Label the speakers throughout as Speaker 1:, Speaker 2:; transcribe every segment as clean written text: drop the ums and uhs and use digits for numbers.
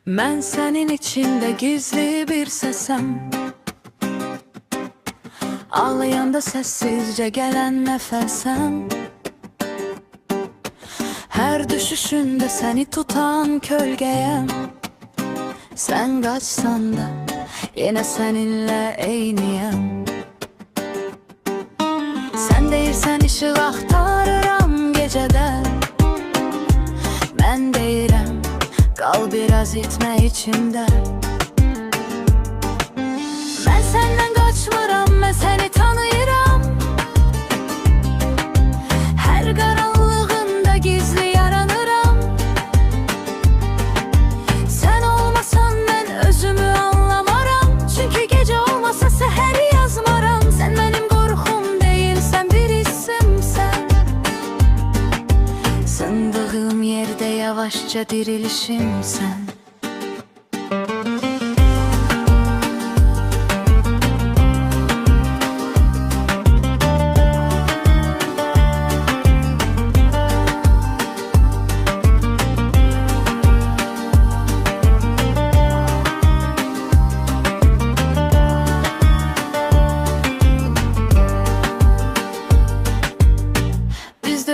Speaker 1: Ben senin içinde gizli bir sesem, ağlayanda sessizce gelen nefesem. Her düşüşünde seni tutan kölgeyem. Sen kaçsan da yine seninle eyniyem. Sen deyirsən ışık axtarıram gecədə, mən deyirəm qal biraz itmə içimdə. Mən səndən qaçmıram, mən səni tanıyıram. Hər qaranlığında gizli yaranıram. Sən olmasan mən özümü anlamaram. Çünki gecə olmasa səhəri yazmaram. Sən mənim qorxum deyilsən, bir hissimsən. Sındığım yerdə yavaşca dirilişimsən.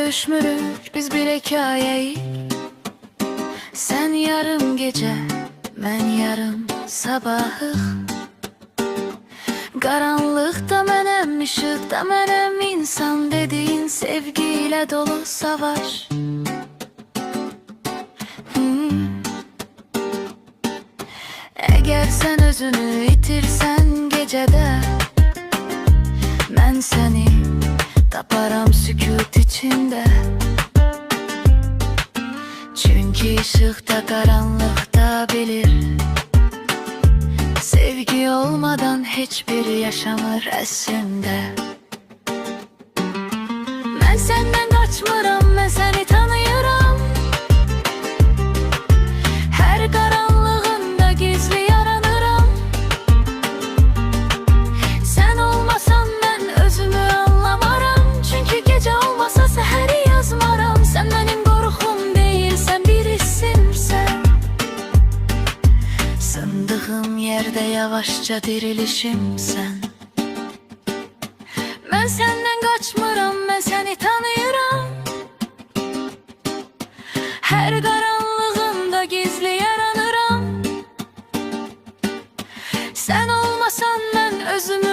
Speaker 1: Düşmürük biz bir hikayeyik. Sen yarım gece, ben yarım sabahıq. Qaranlıqda mənəm, işıqda mənəm. İnsan dediğin sevgiyle dolu savaş. Eğer sen özünü itirsen gecede, ben seni taparam sükut içinde. Çünkü ışıkta karanlıkta bilir, sevgi olmadan hiçbir yaşamır əslində. Ben senden kaçmıram, ben seni tanıyıram. Her karanlığında gizli yaranıram. Sen olmasan ben özümü anlamaram. Çünkü gece olmasa səhəri yazmaram. Sen benim qorxum değilsen, bir hissimsen. Sındığım yerde yavaşça dirilişimsen. Ben senden kaçmıram, ben seni tanıyıram. Her karanlığında gizli yaranıram. Sen olmasan ben özümü